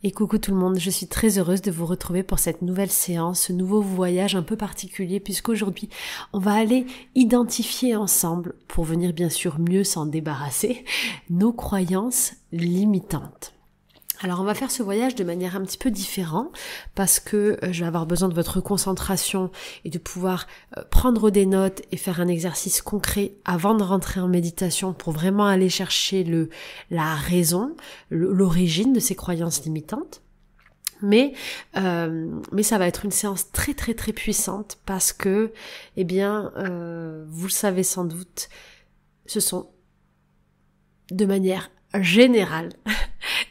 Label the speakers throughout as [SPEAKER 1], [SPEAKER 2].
[SPEAKER 1] Et coucou tout le monde, je suis très heureuse de vous retrouver pour cette nouvelle séance, ce nouveau voyage un peu particulier, puisqu'aujourd'hui on va aller identifier ensemble, pour venir bien sûr mieux s'en débarrasser, nos croyances limitantes. Alors on va faire ce voyage de manière un petit peu différente parce que je vais avoir besoin de votre concentration et de pouvoir prendre des notes et faire un exercice concret avant de rentrer en méditation pour vraiment aller chercher la raison, l'origine de ces croyances limitantes. Mais ça va être une séance très très très puissante parce que, vous le savez sans doute, ce sont de manière générale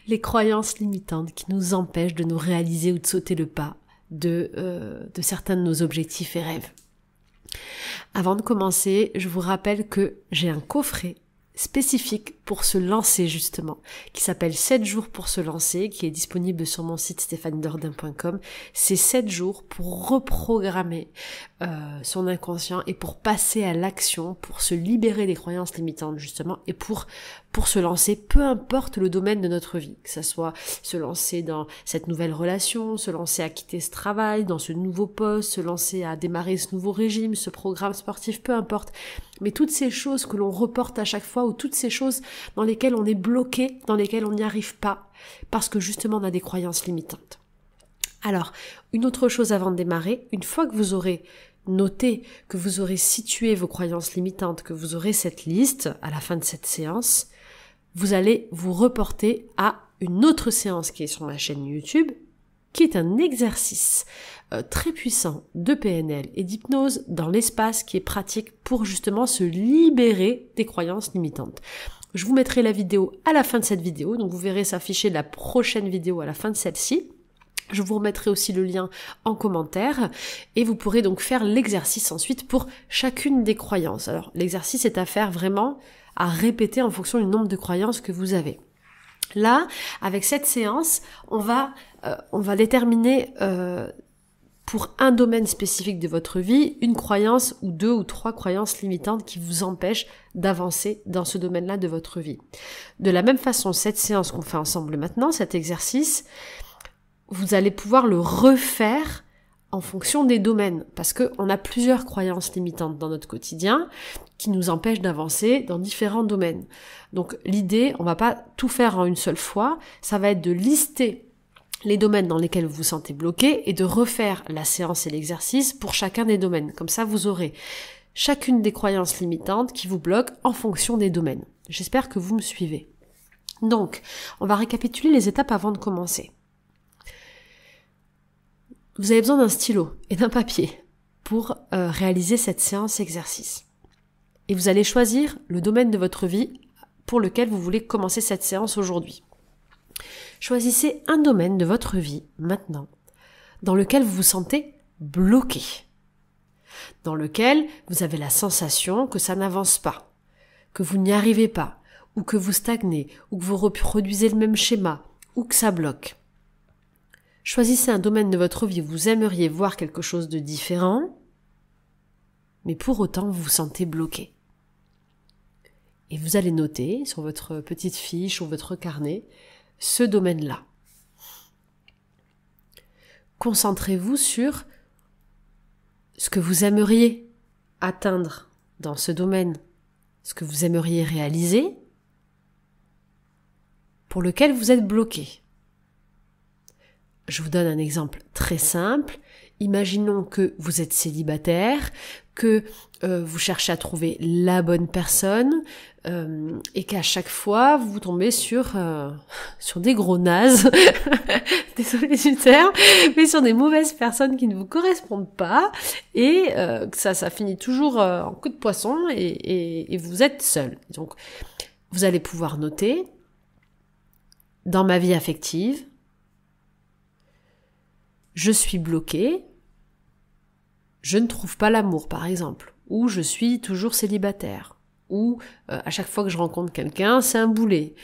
[SPEAKER 1] les croyances limitantes qui nous empêchent de nous réaliser ou de sauter le pas de certains de nos objectifs et rêves. Avant de commencer, je vous rappelle que j'ai un coffret spécifique pour se lancer justement, qui s'appelle 7 jours pour se lancer, qui est disponible sur mon site stephaniedordain.com. C'est 7 jours pour reprogrammer son inconscient et pour passer à l'action, pour se libérer des croyances limitantes justement, et pour se lancer, peu importe le domaine de notre vie, que ça soit se lancer dans cette nouvelle relation, se lancer à quitter ce travail, dans ce nouveau poste, se lancer à démarrer ce nouveau régime, ce programme sportif, peu importe. Mais toutes ces choses que l'on reporte à chaque fois, ou toutes ces choses dans lesquelles on est bloqué, dans lesquelles on n'y arrive pas, parce que justement on a des croyances limitantes. Alors, une autre chose avant de démarrer, une fois que vous aurez noté, que vous aurez situé vos croyances limitantes, que vous aurez cette liste à la fin de cette séance, vous allez vous reporter à une autre séance qui est sur ma chaîne YouTube, qui est un exercice très puissant de PNL et d'hypnose dans l'espace qui est pratique pour justement se libérer des croyances limitantes. Je vous mettrai la vidéo à la fin de cette vidéo, donc vous verrez s'afficher la prochaine vidéo à la fin de celle-ci. Je vous remettrai aussi le lien en commentaire et vous pourrez donc faire l'exercice ensuite pour chacune des croyances. Alors l'exercice est à faire vraiment à répéter en fonction du nombre de croyances que vous avez. Là, avec cette séance, on va déterminer pour un domaine spécifique de votre vie, une croyance ou 2 ou 3 croyances limitantes qui vous empêchent d'avancer dans ce domaine-là de votre vie. De la même façon, cette séance qu'on fait ensemble maintenant, cet exercice, vous allez pouvoir le refaire en fonction des domaines, parce qu'on a plusieurs croyances limitantes dans notre quotidien qui nous empêchent d'avancer dans différents domaines. Donc l'idée, on va pas tout faire en une seule fois, ça va être de lister les domaines dans lesquels vous vous sentez bloqué et de refaire la séance et l'exercice pour chacun des domaines. Comme ça, vous aurez chacune des croyances limitantes qui vous bloquent en fonction des domaines. J'espère que vous me suivez. Donc, on va récapituler les étapes avant de commencer. Vous avez besoin d'un stylo et d'un papier pour réaliser cette séance exercice. Et vous allez choisir le domaine de votre vie pour lequel vous voulez commencer cette séance aujourd'hui. Choisissez un domaine de votre vie maintenant dans lequel vous vous sentez bloqué, dans lequel vous avez la sensation que ça n'avance pas, que vous n'y arrivez pas, ou que vous stagnez, ou que vous reproduisez le même schéma, ou que ça bloque. Choisissez un domaine de votre vie où vous aimeriez voir quelque chose de différent, mais pour autant vous vous sentez bloqué. Et vous allez noter sur votre petite fiche ou votre carnet ce domaine-là. Concentrez-vous sur ce que vous aimeriez atteindre dans ce domaine, ce que vous aimeriez réaliser, pour lequel vous êtes bloqué. Je vous donne un exemple très simple. Imaginons que vous êtes célibataire, que vous cherchez à trouver la bonne personne et qu'à chaque fois vous tombez sur des gros nazes, désolé du terme, mais sur des mauvaises personnes qui ne vous correspondent pas et que ça finit toujours en coup de poisson et vous êtes seul. Donc vous allez pouvoir noter dans ma vie affective, je suis bloquée, je ne trouve pas l'amour par exemple, ou je suis toujours célibataire, ou à chaque fois que je rencontre quelqu'un, c'est un boulet,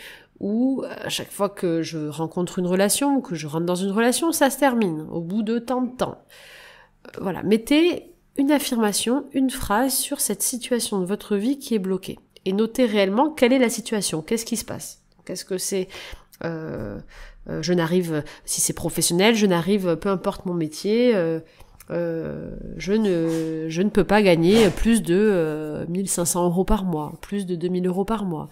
[SPEAKER 1] ou à chaque fois que je rencontre une relation, ou que je rentre dans une relation, ça se termine au bout de tant de temps. Voilà, mettez une affirmation, une phrase sur cette situation de votre vie qui est bloquée, et notez réellement quelle est la situation, qu'est-ce qui se passe. Est-ce que c'est Si c'est professionnel, je n'arrive, peu importe mon métier, je ne peux pas gagner plus de 1500 euros par mois, plus de 2000 euros par mois.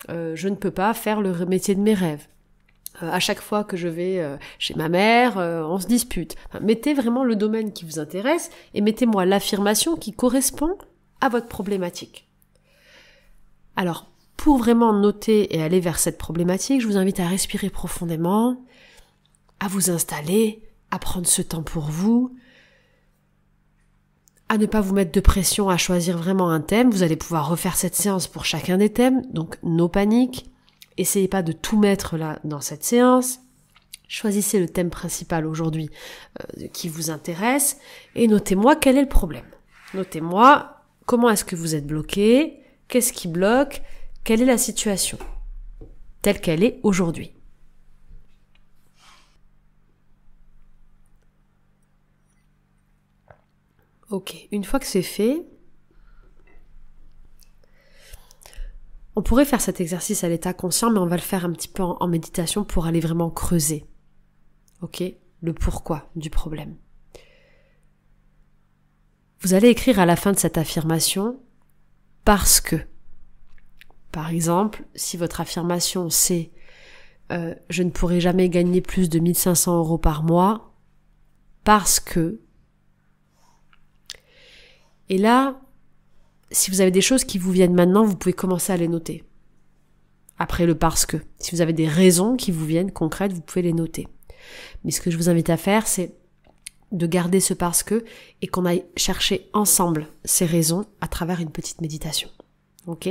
[SPEAKER 1] Je ne peux pas faire le métier de mes rêves. À chaque fois que je vais chez ma mère, on se dispute. Enfin, mettez vraiment le domaine qui vous intéresse et mettez-moi l'affirmation qui correspond à votre problématique. Alors, pour vraiment noter et aller vers cette problématique, je vous invite à respirer profondément, à vous installer, à prendre ce temps pour vous, à ne pas vous mettre de pression à choisir vraiment un thème. Vous allez pouvoir refaire cette séance pour chacun des thèmes, donc no panique. Essayez pas de tout mettre là dans cette séance. Choisissez le thème principal aujourd'hui qui vous intéresse et notez-moi quel est le problème. Notez-moi comment est-ce que vous êtes bloqué, qu'est-ce qui bloque, quelle est la situation telle qu'elle est aujourd'hui. Ok, une fois que c'est fait, on pourrait faire cet exercice à l'état conscient, mais on va le faire un petit peu en méditation pour aller vraiment creuser. Ok, le pourquoi du problème. Vous allez écrire à la fin de cette affirmation « parce que ». Par exemple, si votre affirmation c'est « je ne pourrai jamais gagner plus de 1500 euros par mois parce que ». Et là, si vous avez des choses qui vous viennent maintenant, vous pouvez commencer à les noter. Après le parce que. Si vous avez des raisons qui vous viennent concrètes, vous pouvez les noter. Mais ce que je vous invite à faire, c'est de garder ce parce que et qu'on aille chercher ensemble ces raisons à travers une petite méditation. Ok ?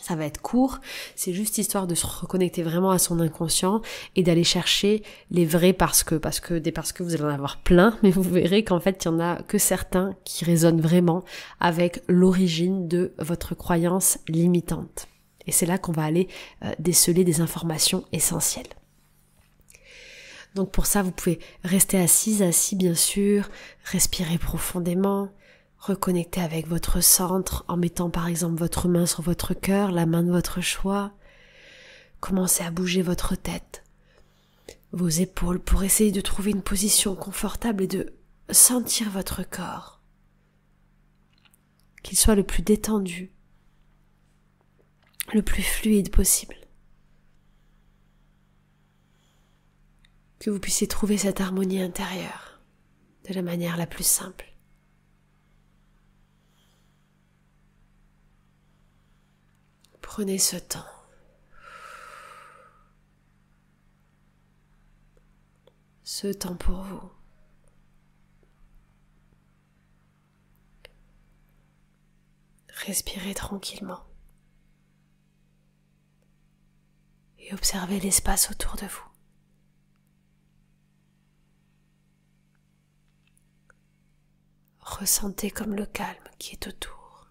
[SPEAKER 1] Ça va être court, c'est juste histoire de se reconnecter vraiment à son inconscient et d'aller chercher les vrais parce que des parce que vous allez en avoir plein, mais vous verrez qu'en fait il y en a que certains qui résonnent vraiment avec l'origine de votre croyance limitante. Et c'est là qu'on va aller déceler des informations essentielles. Donc pour ça, vous pouvez rester assis bien sûr, respirer profondément, reconnecter avec votre centre en mettant par exemple votre main sur votre cœur, la main de votre choix. Commencez à bouger votre tête, vos épaules pour essayer de trouver une position confortable et de sentir votre corps. Qu'il soit le plus détendu, le plus fluide possible. Que vous puissiez trouver cette harmonie intérieure de la manière la plus simple. Prenez ce temps. Ce temps pour vous. Respirez tranquillement. Et observez l'espace autour de vous. Ressentez comme le calme qui est autour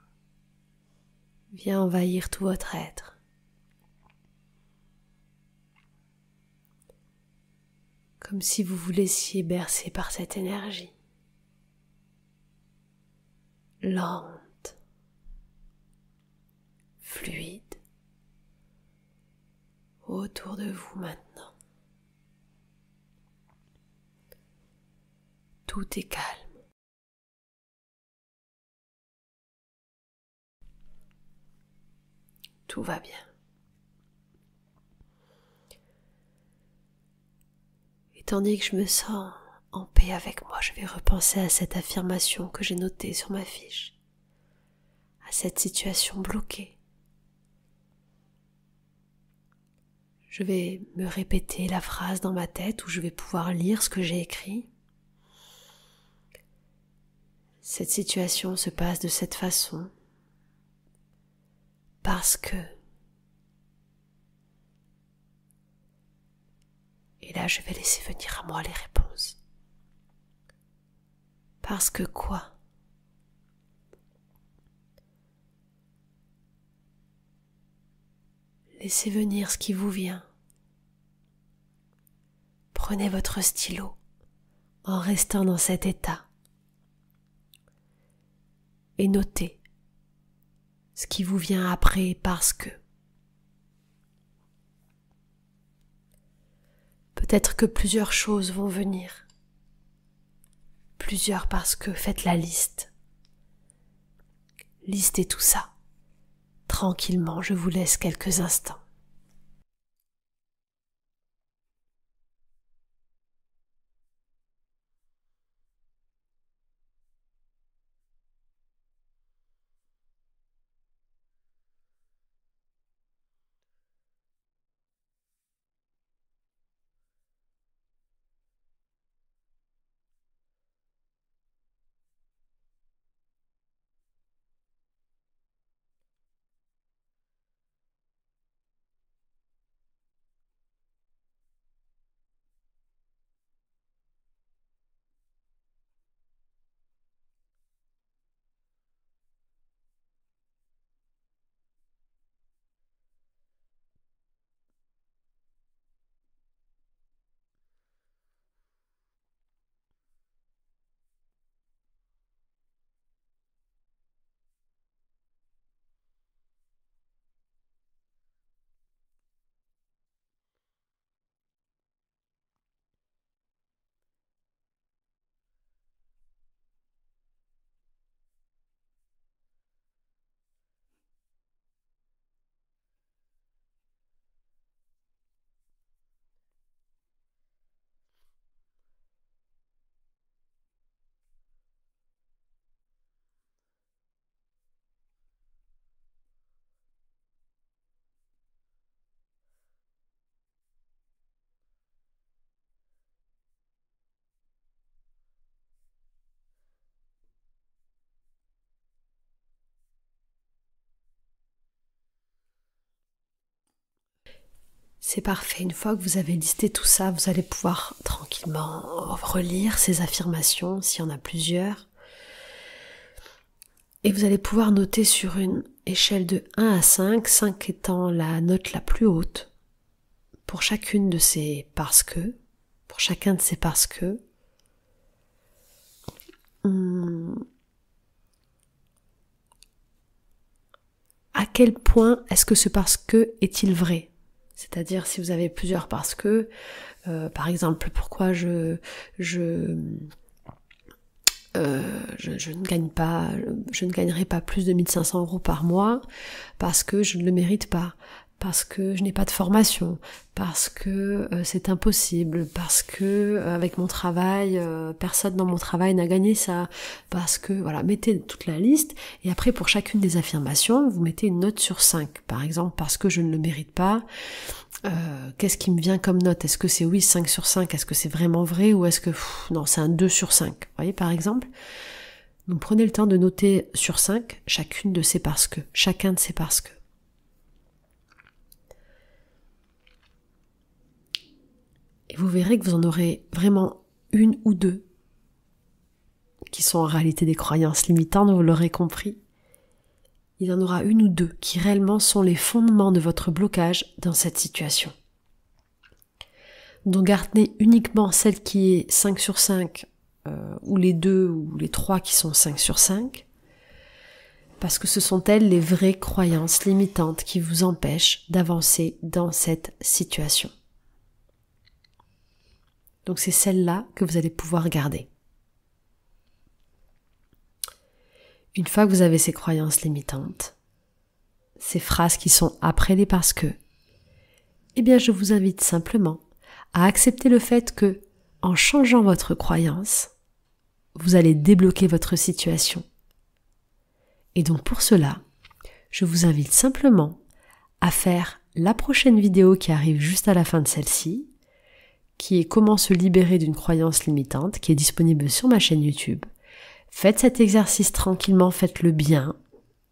[SPEAKER 1] vient envahir tout votre être. Comme si vous vous laissiez bercer par cette énergie lente, fluide, autour de vous maintenant. Tout est calme. Tout va bien. Et tandis que je me sens en paix avec moi, je vais repenser à cette affirmation que j'ai notée sur ma fiche, à cette situation bloquée. Je vais me répéter la phrase dans ma tête où je vais pouvoir lire ce que j'ai écrit. Cette situation se passe de cette façon. Parce que. Et là, je vais laisser venir à moi les réponses. Parce que quoi? Laissez venir ce qui vous vient. Prenez votre stylo en restant dans cet état et notez ce qui vous vient après parce que. peut-être que plusieurs choses vont venir. Plusieurs parce que faites la liste. Listez tout ça. Tranquillement, je vous laisse quelques instants. C'est parfait. Une fois que vous avez listé tout ça, vous allez pouvoir tranquillement relire ces affirmations, s'il y en a plusieurs. Et vous allez pouvoir noter sur une échelle de 1 à 5, 5 étant la note la plus haute, pour chacune de ces parce que, pour chacun de ces parce que, à quel point est-ce que ce parce que est-il vrai ? C'est-à-dire si vous avez plusieurs parce que, par exemple, pourquoi je ne gagnerai pas plus de 1500 € par mois parce que je ne le mérite pas, parce que je n'ai pas de formation, parce que c'est impossible, parce que avec mon travail, personne dans mon travail n'a gagné ça, parce que, voilà, mettez toute la liste, et après pour chacune des affirmations, vous mettez une note sur 5. Par exemple, parce que je ne le mérite pas, qu'est-ce qui me vient comme note? Est-ce que c'est oui 5 sur 5? Est-ce que c'est vraiment vrai? Ou est-ce que non, c'est un 2 sur 5? Vous voyez, par exemple. Donc prenez le temps de noter sur 5 chacune de ces parce que, chacun de ces parce que. Et vous verrez que vous en aurez vraiment une ou deux qui sont en réalité des croyances limitantes, vous l'aurez compris. Il y en aura une ou deux qui réellement sont les fondements de votre blocage dans cette situation. Donc gardez uniquement celle qui est 5 sur 5, ou les 2 ou les 3 qui sont 5 sur 5, parce que ce sont elles les vraies croyances limitantes qui vous empêchent d'avancer dans cette situation. Donc c'est celle-là que vous allez pouvoir garder. Une fois que vous avez ces croyances limitantes, ces phrases qui sont après les parce que, eh bien je vous invite simplement à accepter le fait que, en changeant votre croyance, vous allez débloquer votre situation. Et donc pour cela, je vous invite simplement à faire la prochaine vidéo qui arrive juste à la fin de celle-ci, qui est comment se libérer d'une croyance limitante, qui est disponible sur ma chaîne YouTube. Faites cet exercice tranquillement, faites-le bien.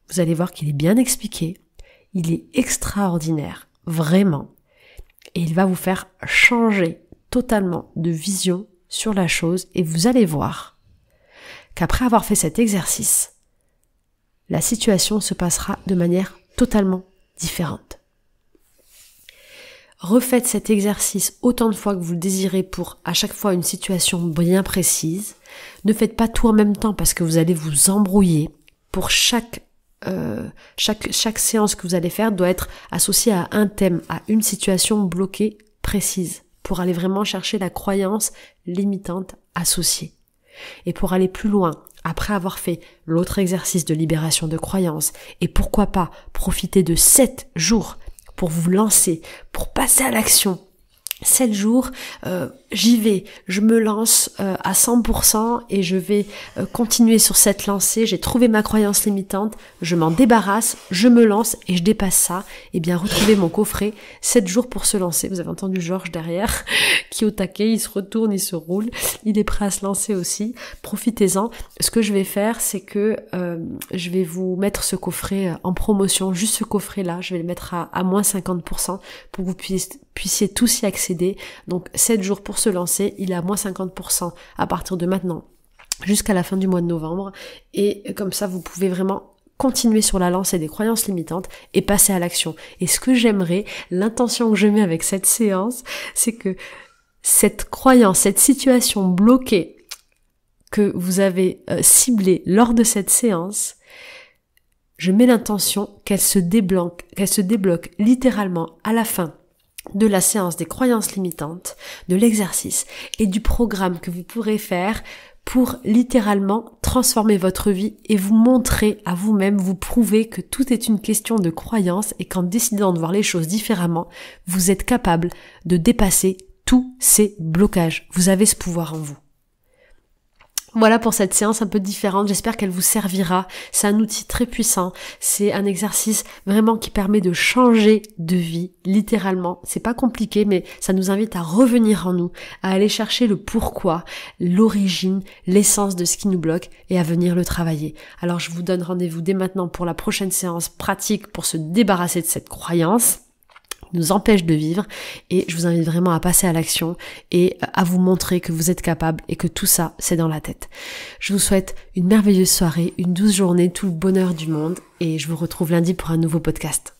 [SPEAKER 1] Vous allez voir qu'il est bien expliqué. Il est extraordinaire, vraiment. Et il va vous faire changer totalement de vision sur la chose. Et vous allez voir qu'après avoir fait cet exercice, la situation se passera de manière totalement différente. Refaites cet exercice autant de fois que vous le désirez pour à chaque fois une situation bien précise. Ne faites pas tout en même temps parce que vous allez vous embrouiller. Pour chaque séance que vous allez faire doit être associée à un thème, à une situation bloquée précise. pour aller vraiment chercher la croyance limitante associée. Et pour aller plus loin, après avoir fait l'autre exercice de libération de croyances, et pourquoi pas profiter de 7 jours pour vous lancer, pour passer à l'action. 7 jours, j'y vais, je me lance à 100% et je vais continuer sur cette lancée. J'ai trouvé ma croyance limitante, je m'en débarrasse, je me lance et je dépasse ça. Et bien retrouvez mon coffret, 7 jours pour se lancer. Vous avez entendu Georges derrière qui est au taquet, il se retourne, il se roule, il est prêt à se lancer aussi. Profitez-en. Ce que je vais faire, c'est que je vais vous mettre ce coffret en promotion, juste ce coffret-là, je vais le mettre à moins 50% pour que vous puissiez tous y accéder. Donc 7 jours pour se lancer, il est à moins 50% à partir de maintenant jusqu'à la fin du mois de novembre, et comme ça vous pouvez vraiment continuer sur la lancée des croyances limitantes et passer à l'action. Et ce que j'aimerais, l'intention que je mets avec cette séance, c'est que cette croyance, cette situation bloquée que vous avez ciblée lors de cette séance, je mets l'intention qu'elle se débloque littéralement à la fin de la séance des croyances limitantes, de l'exercice et du programme que vous pourrez faire pour littéralement transformer votre vie et vous montrer à vous-même, vous prouver que tout est une question de croyance et qu'en décidant de voir les choses différemment, vous êtes capable de dépasser tous ces blocages. Vous avez ce pouvoir en vous. Voilà pour cette séance un peu différente, j'espère qu'elle vous servira. C'est un outil très puissant, c'est un exercice vraiment qui permet de changer de vie, littéralement. C'est pas compliqué, mais ça nous invite à revenir en nous, à aller chercher le pourquoi, l'origine, l'essence de ce qui nous bloque et à venir le travailler. Alors je vous donne rendez-vous dès maintenant pour la prochaine séance pratique pour se débarrasser de cette croyance nous empêche de vivre, et je vous invite vraiment à passer à l'action et à vous montrer que vous êtes capable et que tout ça c'est dans la tête. Je vous souhaite une merveilleuse soirée, une douce journée, tout le bonheur du monde, et je vous retrouve lundi pour un nouveau podcast.